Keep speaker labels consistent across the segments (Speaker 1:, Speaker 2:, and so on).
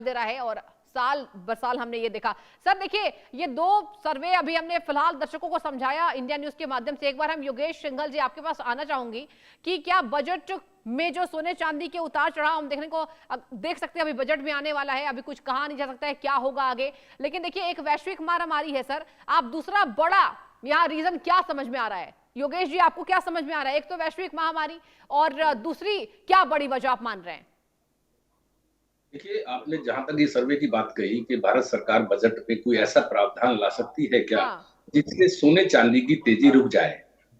Speaker 1: दे रहा है और साल बर साल हमने ये देखा। सर देखिए, ये दो सर्वे अभी हमने फिलहाल दर्शकों को समझाया इंडिया न्यूज के माध्यम से। एक बार हम योगेश सिंघल जी आपके पास आना चाहूंगी कि क्या बजट में जो सोने चांदी के उतार चढ़ाव हम देखने को देख सकते हैं, अभी बजट में आने वाला है, अभी कुछ कहा नहीं जा सकता है क्या होगा आगे, लेकिन देखिए एक वैश्विक महामारी है सर। आप दूसरा बड़ा यहाँ रीजन क्या समझ में आ रहा है योगेश जी, आपको क्या समझ में आ रहा है? एक तो वैश्विक महामारी और दूसरी क्या बड़ी वजह आप मान रहे हैं?
Speaker 2: देखिए, आपने जहां तक ये सर्वे की बात कही कि भारत सरकार बजट पे कोई ऐसा प्रावधान ला सकती है क्या
Speaker 1: हाँ।
Speaker 2: जिससे सोने चांदी की तेजी रुक जाए,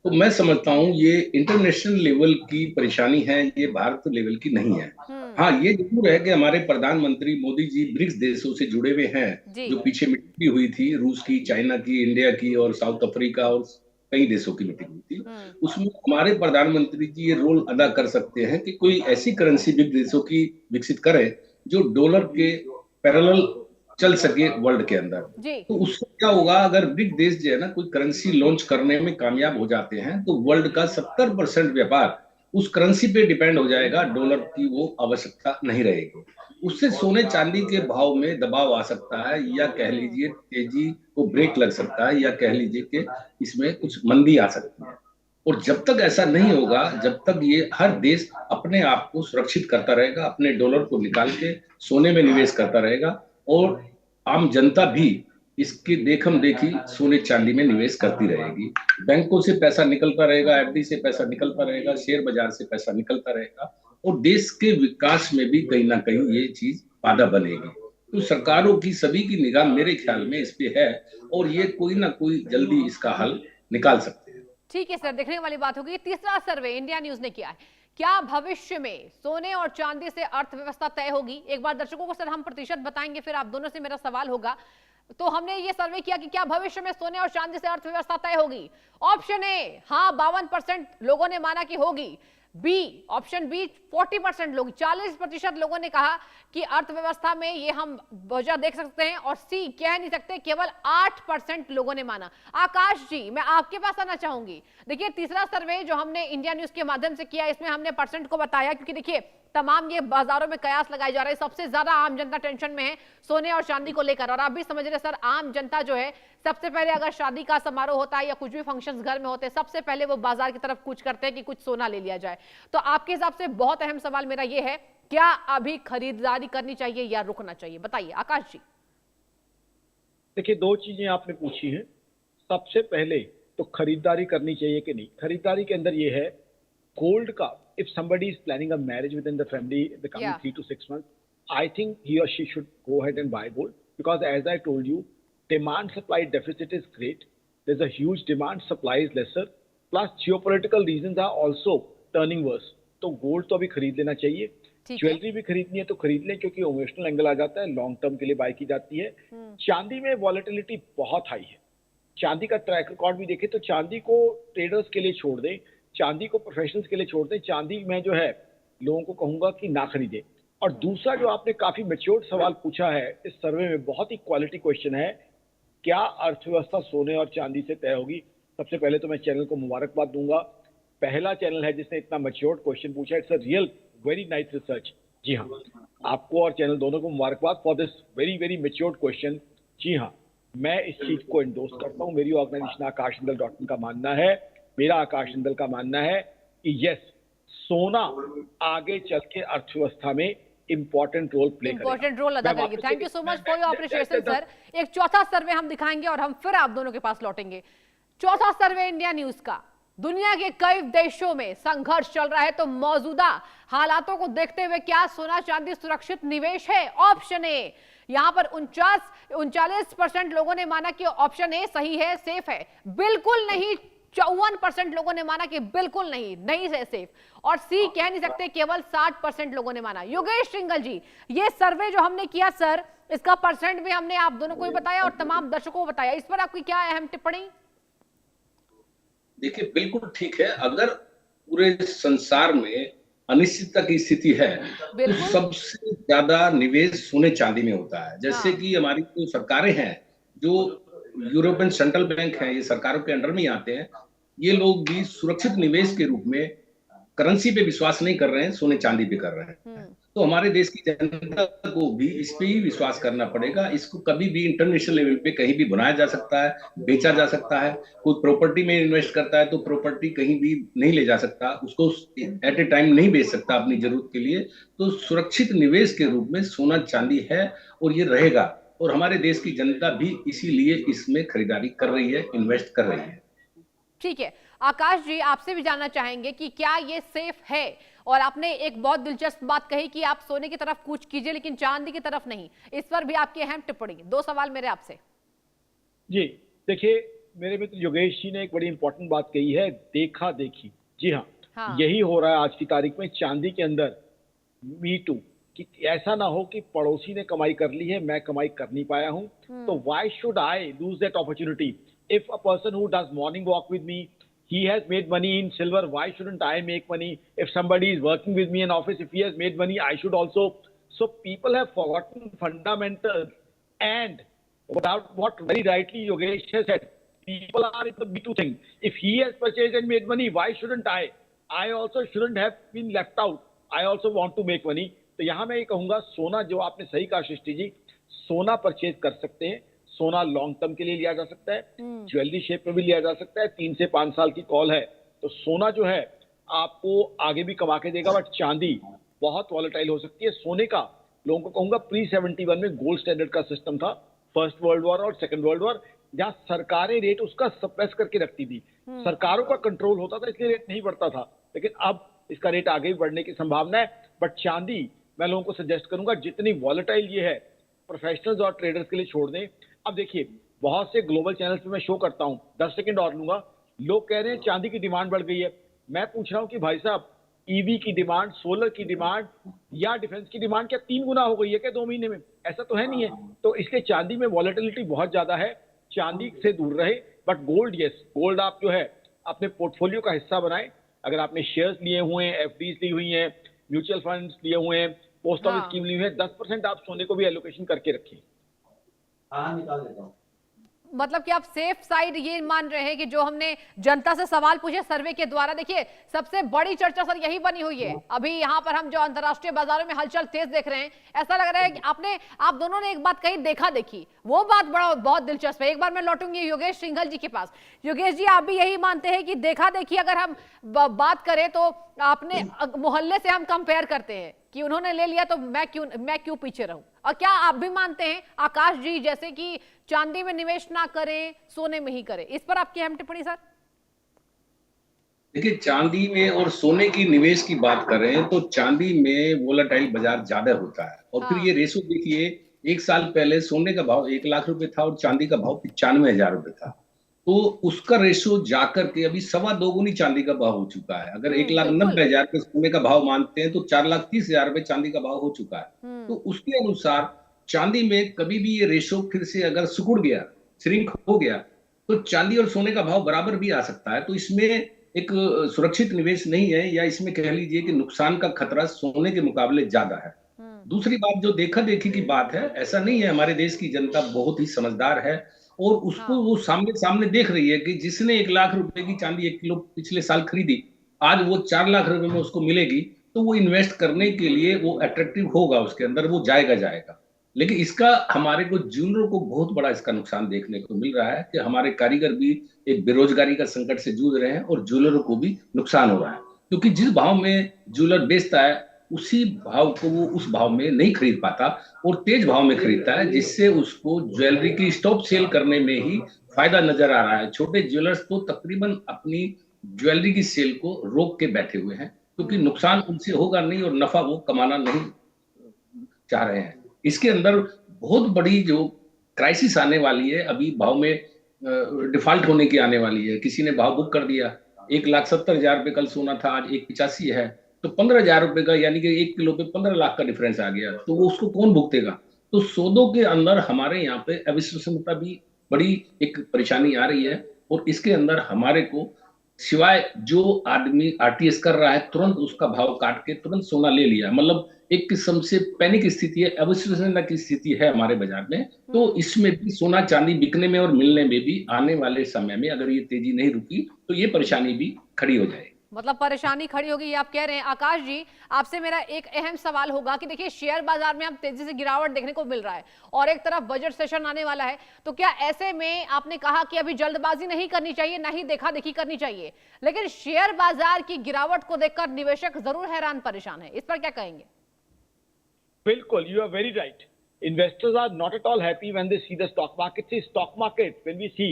Speaker 2: तो मैं समझता हूं ये इंटरनेशनल लेवल की परेशानी है, ये भारत लेवल की नहीं है। हाँ, ये जरूर है कि हमारे प्रधानमंत्री मोदी जी ब्रिक्स देशों से जुड़े हुए हैं, जो पीछे मीटिंग हुई थी रूस की, चाइना की, इंडिया की और साउथ अफ्रीका और कई देशों की मीटिंग हुई थी। उसमें हमारे प्रधानमंत्री जी ये रोल अदा कर सकते हैं कि कोई ऐसी करेंसी ब्रिक्स देशों की विकसित करें जो डॉलर के पैरेलल चल सके वर्ल्ड के अंदर। तो उससे क्या होगा, अगर ब्रिक्स देश जो है ना कोई करेंसी लॉन्च करने में कामयाब हो जाते हैं तो वर्ल्ड का 70% व्यापार उस करेंसी पे डिपेंड हो जाएगा, डॉलर की वो आवश्यकता नहीं रहेगी। उससे सोने चांदी के भाव में दबाव आ सकता है, या कह लीजिए तेजी को ब्रेक लग सकता है, या कह लीजिए कि इसमें कुछ मंदी आ सकती है। और जब तक ऐसा नहीं होगा, जब तक ये हर देश अपने आप को सुरक्षित करता रहेगा, अपने डॉलर को निकाल के सोने में निवेश करता रहेगा, और आम जनता भी इसकी देखम देखी सोने चांदी में निवेश करती रहेगी, बैंकों से पैसा निकलता रहेगा, एफडी से पैसा निकलता रहेगा, शेयर बाजार से पैसा निकलता रहेगा, और देश के विकास में भी कहीं ना कहीं ये चीज बाधा बनेगी। तो सरकारों की सभी की निगाह मेरे ख्याल में इस पे है, और ये कोई ना कोई जल्दी इसका हल निकाल सकते हैं।
Speaker 1: ठीक है सर, देखने वाली बात होगी। तीसरा सर्वे इंडिया न्यूज ने किया है, क्या भविष्य में सोने और चांदी से अर्थव्यवस्था तय होगी? एक बार दर्शकों को सर हम प्रतिशत बताएंगे, फिर आप दोनों से मेरा सवाल होगा। तो हमने ये सर्वे किया कि क्या भविष्य में सोने और चांदी से अर्थव्यवस्था तय होगी। ऑप्शन ए हाँ 52% लोगों ने माना कि होगी। बी ऑप्शन बी 40% लोग, 40% लोगों ने कहा कि अर्थव्यवस्था में ये हम वजह देख सकते हैं, और सी कह नहीं सकते, केवल 8% लोगों ने माना। आकाश जी, मैं आपके पास आना चाहूंगी। देखिए तीसरा सर्वे जो हमने इंडिया न्यूज के माध्यम से किया, इसमें हमने परसेंट को बताया, क्योंकि देखिए तमाम ये बाजारों में कयास लगाए जा रहे हैं, सबसे ज्यादा आम जनता टेंशन में है सोने और चांदी को लेकर। और आप भी समझ रहे सर, आम जनता जो है सबसे पहले अगर शादी का समारोह होता है या कुछ भी फंक्शंस घर में होते हैं, सबसे पहले वो बाजार की तरफ कूच करते हैं कि कुछ सोना ले लिया जाए। तो आपके हिसाब से बहुत अहम सवाल मेरा ये है, क्या अभी खरीदारी करनी चाहिए या रुकना चाहिए? बताइए आकाश जी।
Speaker 3: देखिए, दो चीजें आपने पूछी हैं। सबसे पहले तो खरीदारी करनी चाहिए कि नहीं। खरीदारी के अंदर ये है, गोल्ड का, if somebody is planning a marriage within the family in the coming 3 to 6 months, I think he or she should go ahead and buy gold, because as I told you, demand supply deficit is great. There's a huge demand, supply is lesser, plus geopolitical reasons are also turning worse. तो gold तो अभी खरीद लेना चाहिए। Jewellery भी खरीदनी है तो खरीद लें, क्योंकि इमोशनल एंगल आ जाता है, लॉन्ग टर्म के लिए बाय की जाती है। चांदी में वॉलेटिलिटी बहुत हाई है। चांदी का ट्रैक रिकॉर्ड भी देखें तो चांदी को ट्रेडर्स के लिए छोड़ दें, चांदी को प्रोफेशनल्स के लिए छोड़ दें। चांदी में जो है लोगों को कहूंगा कि ना खरीदे। और दूसरा जो आपने काफी मैच्योर्ड सवाल पूछा है इस सर्वे में, बहुत ही क्वालिटी क्वेश्चन है, क्या अर्थव्यवस्था सोने और चांदी से तय होगी? सबसे पहले तो मैं चैनल को मुबारकबाद दूंगा, पहला चैनल है जिसने इतना मैच्योर्ड क्वेश्चन पूछा। It's a real very nice research. जी हाँ, आपको और चैनल दोनों को मुबारकबाद for this very very matured question. जी हाँ, मैं इस चीज को एंडोर्स करता हूँ। मेरी ऑर्गेनाइजेशन आकाशंदल.in का मानना है, मेरा आकाशंदल का मानना है कि यस, सोना आगे चल के अर्थव्यवस्था में इंपॉर्टेंट रोल प्ले करेगा,
Speaker 1: इंपॉर्टेंट रोल अदा करेगी। Thank you so much for your appreciation sir. एक चौथा सर्वे हम दिखाएंगे और हम फिर आप दोनों के पास लौटेंगे। चौथा सर्वे इंडिया न्यूज का, दुनिया के कई देशों में संघर्ष चल रहा है, तो मौजूदा हालातों को देखते हुए क्या सोना चांदी सुरक्षित निवेश है? ऑप्शन ए, यहां पर 39% लोगों ने माना कि ऑप्शन ए सही है, सेफ है। बिल्कुल नहीं 54% लोगों ने माना कि बिल्कुल नहीं, नहीं है सेफ। और सी कह नहीं सकते, केवल 60% लोगों ने माना। योगेश सिंघल जी, ये सर्वे जो हमने किया सर, इसका परसेंट भी हमने आप दोनों को ही बताया और तमाम दर्शकों को बताया, इस पर आपकी क्या अहम टिप्पणी?
Speaker 2: देखिए, बिल्कुल ठीक है। अगर पूरे संसार में अनिश्चितता की स्थिति है तो सबसे ज्यादा निवेश सोने चांदी में होता है। जैसे कि हमारी जो सरकारें हैं, जो यूरोपियन सेंट्रल बैंक है, ये सरकारों के अंडर में आते हैं, ये लोग भी सुरक्षित निवेश के रूप में करेंसी पे विश्वास नहीं कर रहे हैं, सोने चांदी पे कर रहे हैं। तो हमारे देश की जनता को भी इस पे ही विश्वास करना पड़ेगा। इसको कभी भी इंटरनेशनल लेवल पे कहीं भी बनाया जा सकता है, बेचा जा सकता है। कोई प्रॉपर्टी में इन्वेस्ट करता है तो प्रॉपर्टी कहीं भी नहीं ले जा सकता, उसको एट ए टाइम नहीं बेच सकता अपनी जरूरत के लिए। तो सुरक्षित निवेश के रूप में सोना चांदी है और ये रहेगा, और हमारे देश की जनता भी इसीलिए इसमें खरीदारी कर रही है, इन्वेस्ट कर रही है।
Speaker 1: ठीक है आकाश जी, आपसे भी जानना चाहेंगे कि क्या ये सेफ है। और आपने एक बहुत दिलचस्प बात कही कि आप सोने की तरफ कूच कीजिए लेकिन चांदी की तरफ नहीं, इस पर भी आपकी अहम टिप्पणी। दो सवाल मेरे आपसे।
Speaker 3: जी देखिए, मेरे मित्र योगेश जी ने एक बड़ी इंपॉर्टेंट बात कही है, देखा देखी। जी हाँ, यही हो रहा है आज की तारीख में चांदी के अंदर। मी टू, कि ऐसा ना हो कि पड़ोसी ने कमाई कर ली है, मैं कमाई कर नहीं पाया हूं, तो why should I lose that opportunity. If a person who does morning walk with me, he has made money in silver, why shouldn't I make money? If somebody is working with me in office, if he has made money, I should also. So people have forgotten fundamentals, and without what very rightly Yogesh has said, people are in the B2 thing. If he has purchased and made money, why shouldn't I? I also shouldn't have been left out. I also want to make money. तो यहाँ मैं ये कहूंगा, सोना जो आपने सही कहा सृष्टि जी, सोना परचेज कर सकते हैं। सोना लॉन्ग टर्म के लिए लिया जा सकता है, ज्वेलरी शेप में भी लिया जा सकता है। 3 से 5 साल की कॉल है, तो सोना जो है आपको आगे भी कमा के देगा। बट चांदी बहुत वॉलेटाइल हो सकती है। सोने का लोगों को कहूंगा, प्री 71 में गोल्ड स्टैंडर्ड का सिस्टम था, फर्स्ट वर्ल्ड वॉर और सेकंड वर्ल्ड वॉर, जहां सरकारें रेट उसका सप्रेस करके रखती थी। सरकारों का कंट्रोल होता था, इसलिए रेट नहीं बढ़ता था। लेकिन अब इसका रेट आगे भी बढ़ने की संभावना है। बट चांदी मैं लोगों को सजेस्ट करूंगा, जितनी वॉलेटाइल ये है, प्रोफेशनल्स और ट्रेडर्स के लिए छोड़ दें। अब देखिए, बहुत से ग्लोबल चैनल्स पे मैं शो करता हूं, 10 सेकंड और लूंगा। लोग कह रहे हैं चांदी की डिमांड बढ़ गई है। मैं पूछ रहा हूं कि भाई साहब, ईवी की डिमांड, सोलर की डिमांड या डिफेंस की डिमांड क्या 3 गुना हो गई है क्या 2 महीने में? ऐसा तो है नहीं है। तो इसलिए चांदी में वॉलेटिलिटी बहुत ज्यादा है, चांदी से दूर रहे। बट गोल्ड, यस, गोल्ड आप जो है अपने पोर्टफोलियो का हिस्सा बनाए। अगर आपने शेयर्स लिए हुए हैं, एफडीज ली हुई हैं, म्यूचुअल फंड्स लिए हुए हैं, पोस्ट ऑफिस स्कीम ली हुई है, 10% आप सोने को भी एलोकेशन करके रखिए।
Speaker 4: हाँ, निकाल देता हूँ।
Speaker 1: मतलब कि आप सेफ साइड ये मान रहे हैं कि जो हमने जनता से सवाल पूछे सर्वे के द्वारा, देखिए सबसे बड़ी चर्चा सर यही बनी हुई है। अभी यहाँ पर हम जो अंतर्राष्ट्रीय बाजारों में हलचल तेज देख रहे हैं, ऐसा लग रहा है कि आप दोनों ने एक बात कही, देखा देखी, वो बात बहुत दिलचस्प है। एक बार मैं लौटूंगी योगेश सिंघल जी के पास। योगेश जी, आप भी यही मानते हैं कि देखा देखी अगर हम बात करें तो आपने मोहल्ले से हम कंपेयर करते हैं कि उन्होंने ले लिया तो मैं क्यों पीछे रहूं? और क्या आप भी मानते हैं आकाश जी जैसे कि चांदी में निवेश ना करें, सोने में ही करें? इस पर आपकी अहम टिप्पणी सर।
Speaker 2: देखिए, चांदी में और सोने की निवेश की बात करें तो चांदी में वोलाटाइल बाजार ज्यादा होता है। और फिर ये रेशो देखिए, 1 साल पहले सोने का भाव 1 लाख रुपए था और चांदी का भाव 95,000 रुपए था। तो उसका रेशो जाकर के अभी 2.25 गुनी चांदी का भाव हो चुका है। अगर 1,90,000 पे सोने का भाव मानते हैं तो 4,30,000 रुपए चांदी का भाव हो चुका है। तो उसके अनुसार चांदी में कभी भी ये रेशो फिर से अगर सिकुड़ गया, श्रिंक हो गया, तो चांदी और सोने का भाव बराबर भी आ सकता है। तो इसमें एक सुरक्षित निवेश नहीं है, या इसमें कह लीजिए कि नुकसान का खतरा सोने के मुकाबले ज्यादा है। दूसरी बात, जो देखा देखी की बात है, ऐसा नहीं है। हमारे देश की जनता बहुत ही समझदार है और उसको वो सामने देख रही है कि जिसने 1 लाख रुपए की चांदी 1 किलो पिछले साल खरीदी, आज वो 4 लाख रुपए में उसको मिलेगी, तो वो इन्वेस्ट करने के लिए वो अट्रैक्टिव होगा, उसके अंदर वो जाएगा। लेकिन इसका हमारे को ज्वेलरों को बहुत बड़ा इसका नुकसान देखने को मिल रहा है कि हमारे कारीगर भी एक बेरोजगारी का संकट से जूझ रहे हैं और ज्वेलरों को भी नुकसान हो रहा है, क्योंकि जिस भाव में ज्वेलर बेचता है उसी भाव को वो उस भाव में नहीं खरीद पाता और तेज भाव में खरीदता है, जिससे उसको ज्वेलरी की स्टॉप सेल करने में ही फायदा नजर आ रहा है। छोटे ज्वेलर्स तो तकरीबन अपनी ज्वेलरी की सेल को रोक के बैठे हुए हैं, क्योंकि नुकसान उनसे होगा नहीं और नफा वो कमाना नहीं चाह रहे हैं। इसके अंदर बहुत बड़ी जो क्राइसिस आने वाली है, अभी भाव में डिफॉल्ट होने की आने वाली है। किसी ने भाव बुक कर दिया, 1,70,000 रुपए कल सोना था, आज 1,85 है, तो 15,000 रुपए का, यानी कि 1 किलो पे 15 लाख का डिफरेंस आ गया, तो वो उसको कौन भुगतेगा? तो सौदों के अंदर हमारे यहाँ पे अविश्वसनीयता भी बड़ी एक परेशानी आ रही है। और इसके अंदर हमारे को सिवाय जो आदमी आरटीएस कर रहा है, तुरंत उसका भाव काट के तुरंत सोना ले लिया, मतलब एक किस्म से पैनिक स्थिति है, अविश्वसनीयता की स्थिति है हमारे बाजार में। तो इसमें भी सोना चांदी बिकने में और मिलने में भी आने वाले समय में अगर ये तेजी नहीं रुकी तो ये परेशानी भी खड़ी हो जाएगी।
Speaker 1: मतलब परेशानी खड़ी होगी ये आप कह रहे हैं। आकाश जी, आपसे मेरा एक अहम सवाल होगा कि देखिए शेयर बाजार में अब तेजी से गिरावट देखने को मिल रहा है और एक तरफ बजट सेशन आने वाला है, तो क्या ऐसे में आपने कहा कि अभी जल्दबाजी नहीं करनी चाहिए, ना ही देखा देखी करनी चाहिए, लेकिन शेयर बाजार की गिरावट को देखकर निवेशक जरूर हैरान परेशान है, इस पर क्या कहेंगे?
Speaker 3: बिल्कुल, you are very right. Investors are not at all happy when they see the stock market. See, stock market, when we see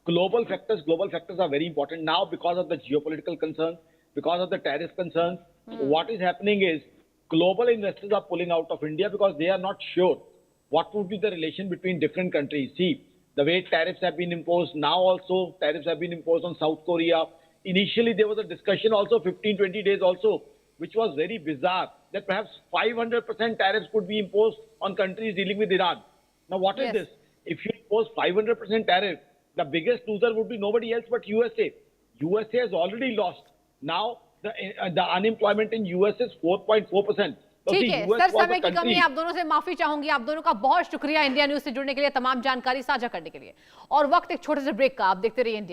Speaker 3: global factors are very important now because of the geopolitical concerns, because of the tariff concerns. What is happening is global investors are pulling out of India because they are not sure what would be the relation between different countries. See, the way tariffs have been imposed, now also tariffs have been imposed on South Korea. Initially, there was a discussion also 15-20 days also, which was very bizarre, that perhaps 500% tariffs could be imposed on countries dealing with Iran. Now, what is this? If you impose 500% tariff, the biggest loser would be nobody else but USA. USA has already lost. Now, the unemployment in US is 4.4%.
Speaker 1: ठीक है sir, समय की कमी है, आप दोनों से माफी चाहूंगी। आप दोनों का बहुत शुक्रिया इंडिया न्यूज से जुड़ने के लिए, तमाम जानकारी साझा करने के लिए। और वक्त एक छोटे से ब्रेक का, आप देखते रहिए इंडिया।